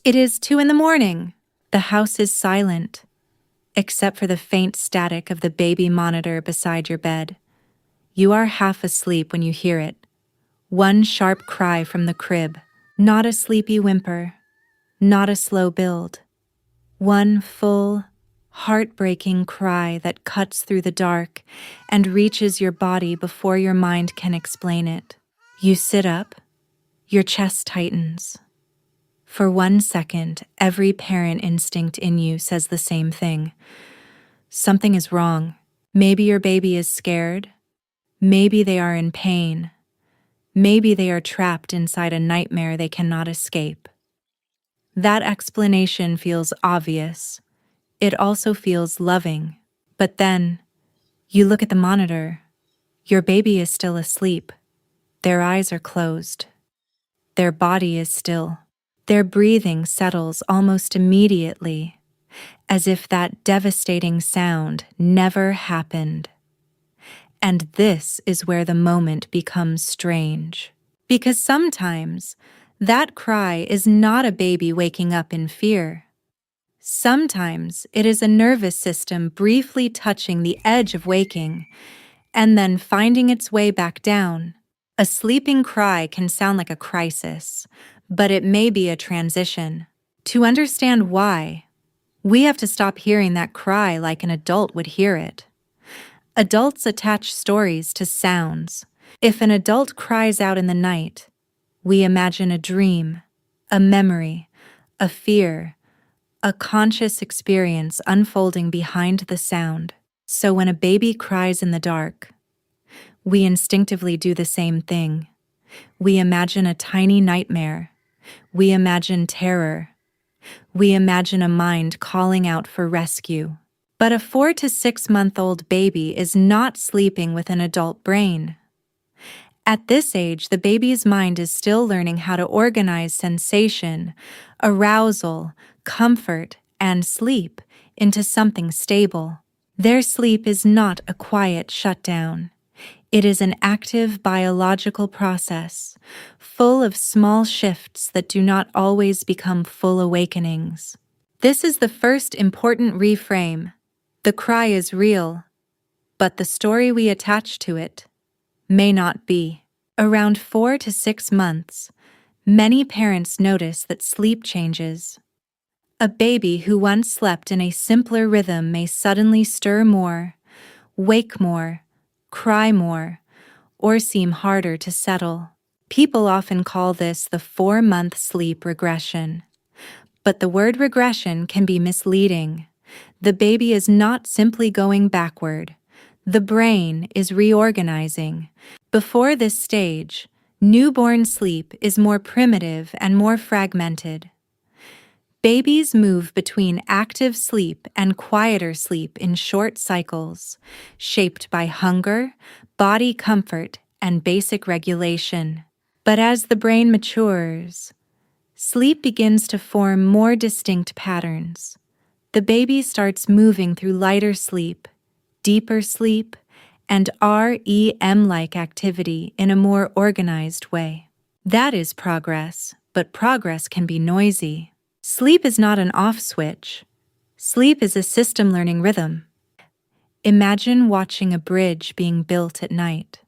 It is 2 in the morning. The house is silent, except for the faint static of the baby monitor beside your bed. You are half asleep when you hear it. One sharp cry from the crib, not a sleepy whimper, not a slow build. One full, heartbreaking cry that cuts through the dark and reaches your body before your mind can explain it. You sit up, your chest tightens. For 1 second, every parent instinct in you says the same thing. Something is wrong. Maybe your baby is scared. Maybe they are in pain. Maybe they are trapped inside a nightmare they cannot escape. That explanation feels obvious. It also feels loving. But then, you look at the monitor. Your baby is still asleep. Their eyes are closed. Their body is still. Their breathing settles almost immediately, as if that devastating sound never happened. And this is where the moment becomes strange. Because sometimes, that cry is not a baby waking up in fear. Sometimes it is a nervous system briefly touching the edge of waking, and then finding its way back down. A sleeping cry can sound like a crisis, but it may be a transition. To understand why, we have to stop hearing that cry like an adult would hear it. Adults attach stories to sounds. If an adult cries out in the night, we imagine a dream, a memory, a fear, a conscious experience unfolding behind the sound. So when a baby cries in the dark, we instinctively do the same thing. We imagine a tiny nightmare. We imagine terror. We imagine a mind calling out for rescue. But a 4 to 6 month-old baby is not sleeping with an adult brain. At this age, the baby's mind is still learning how to organize sensation, arousal, comfort, and sleep into something stable. Their sleep is not a quiet shutdown. It is an active biological process, full of small shifts that do not always become full awakenings. This is the first important reframe. The cry is real, but the story we attach to it may not be. Around 4 to 6 months, many parents notice that sleep changes. A baby who once slept in a simpler rhythm may suddenly stir more, wake more, cry more, or seem harder to settle. People often call this the 4-month sleep regression. But the word regression can be misleading. The baby is not simply going backward. The brain is reorganizing. Before this stage, newborn sleep is more primitive and more fragmented. Babies move between active sleep and quieter sleep in short cycles, shaped by hunger, body comfort, and basic regulation. But as the brain matures, sleep begins to form more distinct patterns. The baby starts moving through lighter sleep, deeper sleep, and REM-like activity in a more organized way. That is progress, but progress can be noisy. Sleep is not an off switch. Sleep is a system learning rhythm. Imagine watching a bridge being built at night.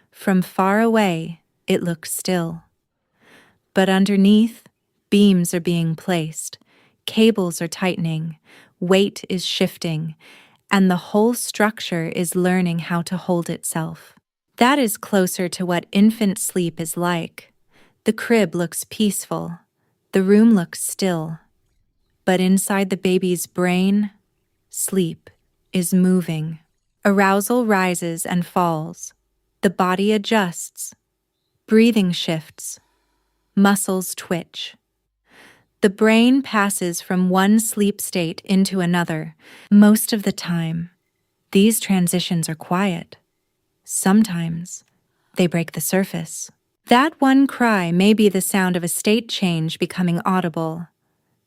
From far away, it looks still. But underneath, beams are being placed, cables are tightening, weight is shifting, and the whole structure is learning how to hold itself. That is closer to what infant sleep is like. The crib looks peaceful. The room looks still. But inside the baby's brain, sleep is moving. Arousal rises and falls. The body adjusts. Breathing shifts. Muscles twitch. The brain passes from one sleep state into another. Most of the time, these transitions are quiet. Sometimes, they break the surface. That one cry may be the sound of a state change becoming audible.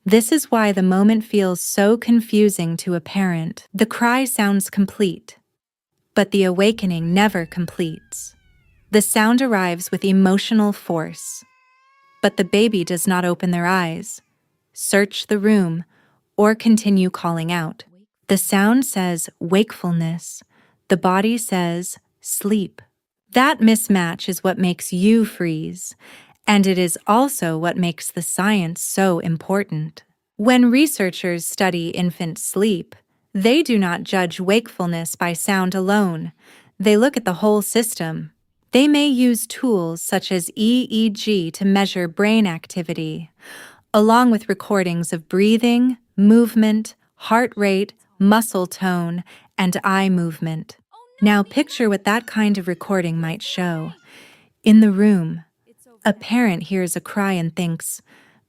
This is why the moment feels so confusing to a parent. The cry sounds complete, but the awakening never completes. The sound arrives with emotional force, but the baby does not open their eyes. search the room, or continue calling out. The sound says wakefulness. The body says sleep. That mismatch is what makes you freeze, and it is also what makes the science so important. When researchers study infant sleep, they do not judge wakefulness by sound alone. They look at the whole system. They may use tools such as EEG to measure brain activity, along with recordings of breathing, movement, heart rate, muscle tone, and eye movement. Now picture what that kind of recording might show. In the room, a parent hears a cry and thinks,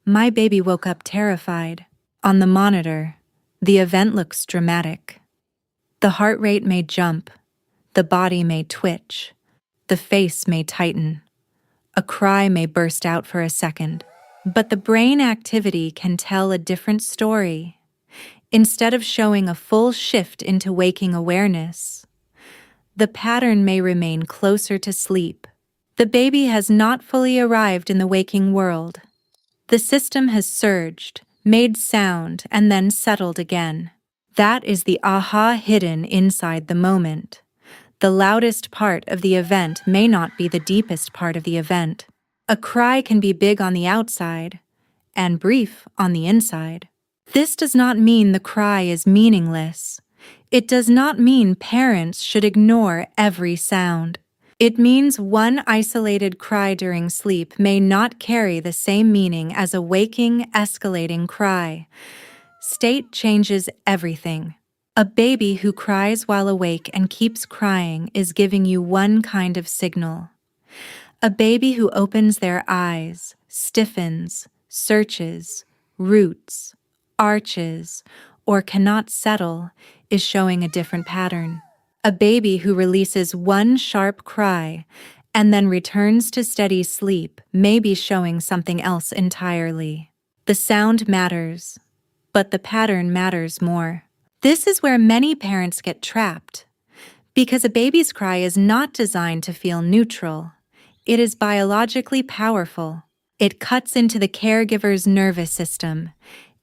"My baby woke up terrified." On the monitor, the event looks dramatic. The heart rate may jump, the body may twitch, the face may tighten. A cry may burst out for a second, but the brain activity can tell a different story. Instead of showing a full shift into waking awareness, the pattern may remain closer to sleep. The baby has not fully arrived in the waking world. The system has surged, made sound, and then settled again. That is the aha hidden inside the moment. The loudest part of the event may not be the deepest part of the event. A cry can be big on the outside and brief on the inside. This does not mean the cry is meaningless. It does not mean parents should ignore every sound. It means one isolated cry during sleep may not carry the same meaning as a waking, escalating cry. State changes everything. A baby who cries while awake and keeps crying is giving you one kind of signal. A baby who opens their eyes, stiffens, searches, roots, arches, or cannot settle is showing a different pattern. A baby who releases one sharp cry and then returns to steady sleep may be showing something else entirely. The sound matters, but the pattern matters more. This is where many parents get trapped, because a baby's cry is not designed to feel neutral. It is biologically powerful. It cuts into the caregiver's nervous system.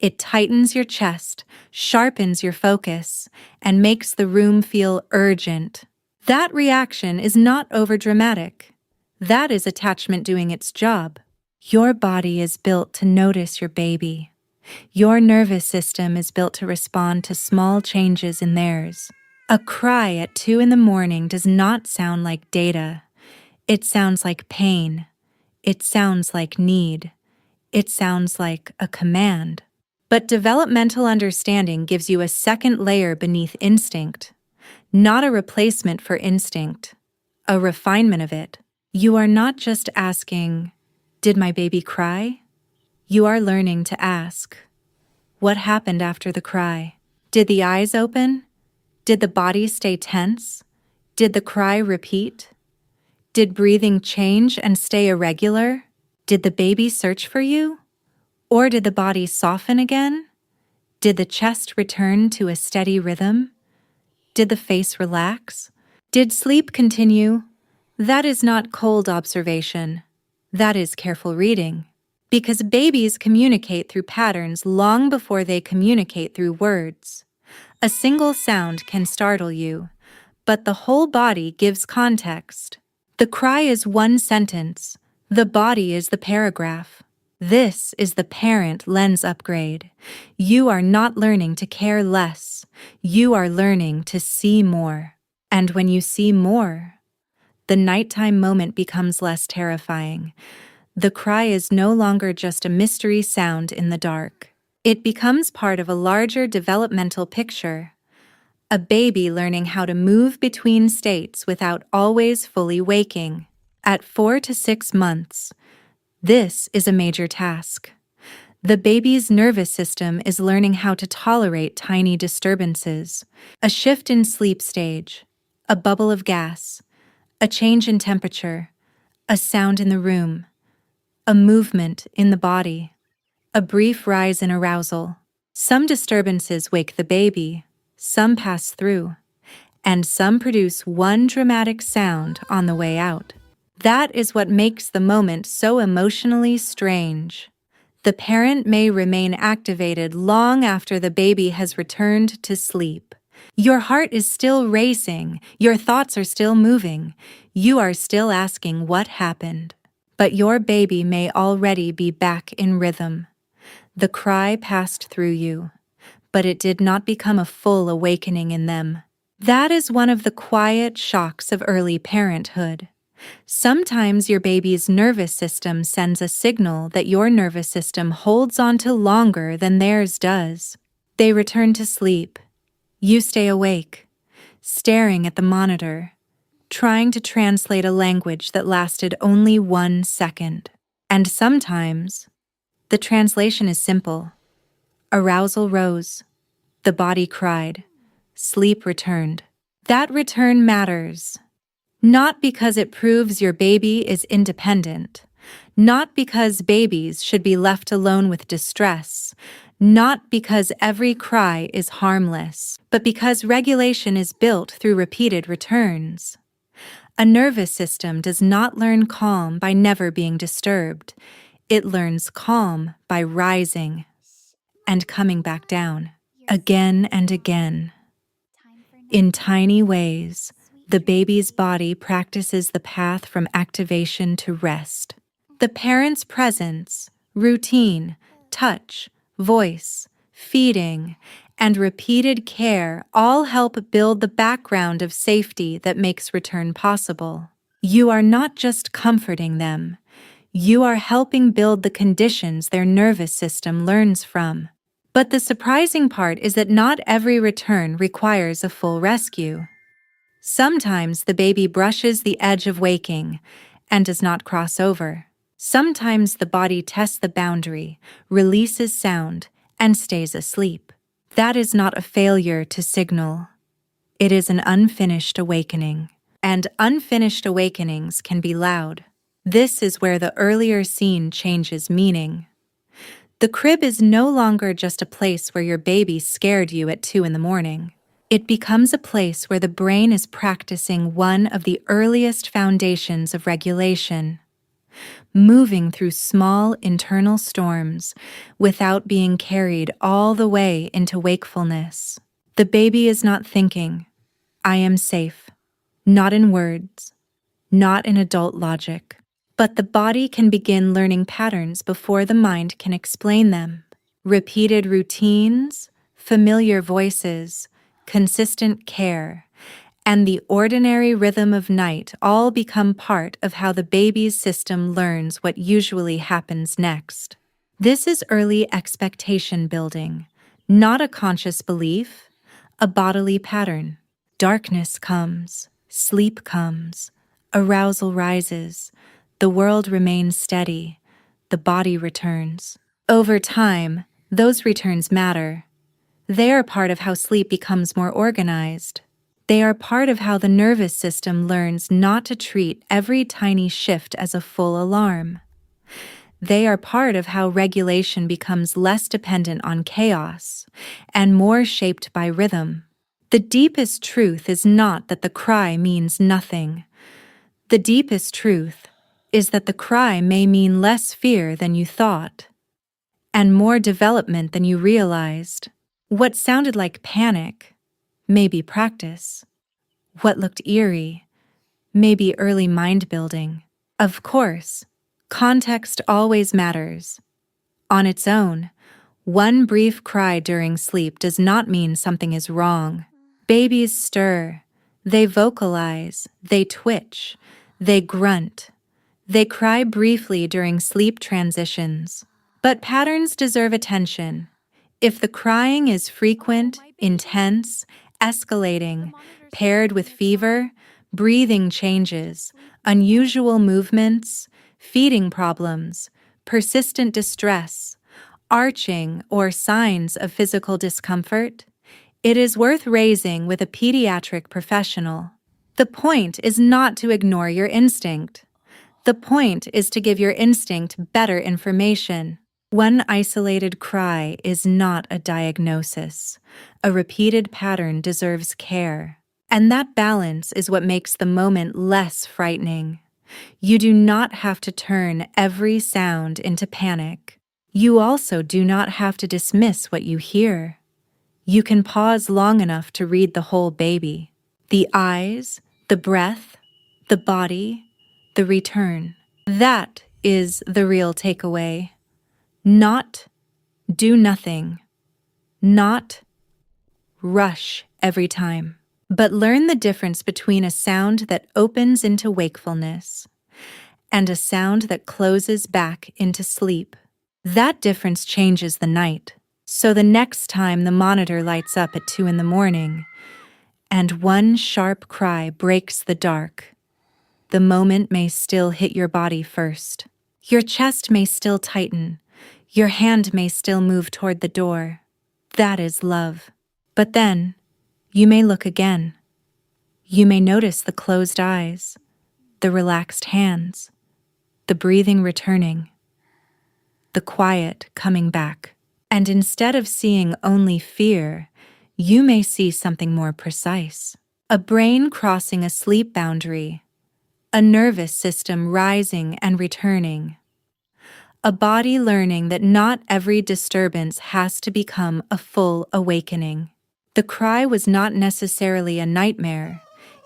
It tightens your chest, sharpens your focus, and makes the room feel urgent. That reaction is not overdramatic. That is attachment doing its job. Your body is built to notice your baby. Your nervous system is built to respond to small changes in theirs. A cry at 2 a.m. does not sound like data. It sounds like pain. It sounds like need. It sounds like a command. But developmental understanding gives you a second layer beneath instinct, not a replacement for instinct, a refinement of it. You are not just asking, "Did my baby cry?" You are learning to ask, "What happened after the cry?" Did the eyes open? Did the body stay tense? Did the cry repeat? Did breathing change and stay irregular? Did the baby search for you? Or did the body soften again? Did the chest return to a steady rhythm? Did the face relax? Did sleep continue? That is not cold observation. That is careful reading. Because babies communicate through patterns long before they communicate through words. A single sound can startle you, but the whole body gives context. The cry is one sentence. The body is the paragraph. This is the parent lens upgrade. You are not learning to care less. You are learning to see more. And when you see more, the nighttime moment becomes less terrifying. The cry is no longer just a mystery sound in the dark. It becomes part of a larger developmental picture. A baby learning how to move between states without always fully waking. At 4 to 6 months, this is a major task. The baby's nervous system is learning how to tolerate tiny disturbances, a shift in sleep stage, a bubble of gas, a change in temperature, a sound in the room, a movement in the body, a brief rise in arousal. Some disturbances wake the baby, some pass through, and some produce one dramatic sound on the way out. That is what makes the moment so emotionally strange. The parent may remain activated long after the baby has returned to sleep. Your heart is still racing, your thoughts are still moving, you are still asking what happened. But your baby may already be back in rhythm. The cry passed through you, but it did not become a full awakening in them. That is one of the quiet shocks of early parenthood. Sometimes your baby's nervous system sends a signal that your nervous system holds on to longer than theirs does. They return to sleep. You stay awake, staring at the monitor, trying to translate a language that lasted only 1 second. And sometimes, the translation is simple. Arousal rose. The body cried. Sleep returned. That return matters. Not because it proves your baby is independent, not because babies should be left alone with distress, not because every cry is harmless, but because regulation is built through repeated returns. A nervous system does not learn calm by never being disturbed. It learns calm by rising and coming back down, again and again. In tiny ways, the baby's body practices the path from activation to rest. The parent's presence, routine, touch, voice, feeding, and repeated care all help build the background of safety that makes return possible. You are not just comforting them, you are helping build the conditions their nervous system learns from. But the surprising part is that not every return requires a full rescue. Sometimes the baby brushes the edge of waking and does not cross over. Sometimes the body tests the boundary, releases sound, and stays asleep. That is not a failure to signal. It is an unfinished awakening. And unfinished awakenings can be loud. This is where the earlier scene changes meaning. The crib is no longer just a place where your baby scared you at 2 a.m. It becomes a place where the brain is practicing one of the earliest foundations of regulation, moving through small internal storms without being carried all the way into wakefulness. The baby is not thinking, "I am safe," not in words, not in adult logic. But the body can begin learning patterns before the mind can explain them. Repeated routines, familiar voices, consistent care, and the ordinary rhythm of night all become part of how the baby's system learns what usually happens next. This is early expectation building, not a conscious belief, a bodily pattern. Darkness comes, sleep comes, arousal rises, the world remains steady, the body returns. Over time, those returns matter. They are part of how sleep becomes more organized. They are part of how the nervous system learns not to treat every tiny shift as a full alarm. They are part of how regulation becomes less dependent on chaos and more shaped by rhythm. The deepest truth is not that the cry means nothing. The deepest truth is that the cry may mean less fear than you thought, and more development than you realized. What sounded like panic may be practice. What looked eerie may be early mind building. Of course, context always matters. On its own, one brief cry during sleep does not mean something is wrong. Babies stir, they vocalize, they twitch, they grunt, they cry briefly during sleep transitions. But patterns deserve attention. If the crying is frequent, intense, escalating, paired with fever, breathing changes, unusual movements, feeding problems, persistent distress, arching, or signs of physical discomfort, it is worth raising with a pediatric professional. The point is not to ignore your instinct. The point is to give your instinct better information. One isolated cry is not a diagnosis. A repeated pattern deserves care. And that balance is what makes the moment less frightening. You do not have to turn every sound into panic. You also do not have to dismiss what you hear. You can pause long enough to read the whole baby. The eyes, the breath, the body, the return. That is the real takeaway. Not do nothing. Not rush every time. But learn the difference between a sound that opens into wakefulness and a sound that closes back into sleep. That difference changes the night. So the next time the monitor lights up at 2 in the morning and one sharp cry breaks the dark, the moment may still hit your body first. Your chest may still tighten. Your hand may still move toward the door. That is love. But then, you may look again. You may notice the closed eyes, the relaxed hands, the breathing returning, the quiet coming back. And instead of seeing only fear, you may see something more precise. A brain crossing a sleep boundary, a nervous system rising and returning, a body learning that not every disturbance has to become a full awakening. The cry was not necessarily a nightmare.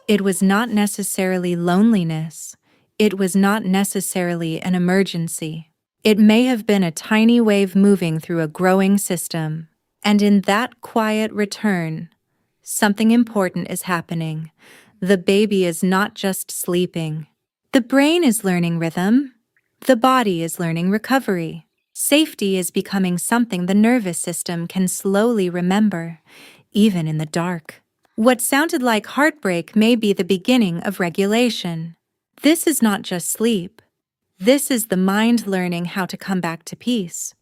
It was not necessarily loneliness. It was not necessarily an emergency. It may have been a tiny wave moving through a growing system. And in that quiet return, something important is happening. The baby is not just sleeping. The brain is learning rhythm. The body is learning recovery. Safety is becoming something the nervous system can slowly remember, even in the dark. What sounded like heartbreak may be the beginning of regulation. This is not just sleep. This is the mind learning how to come back to peace.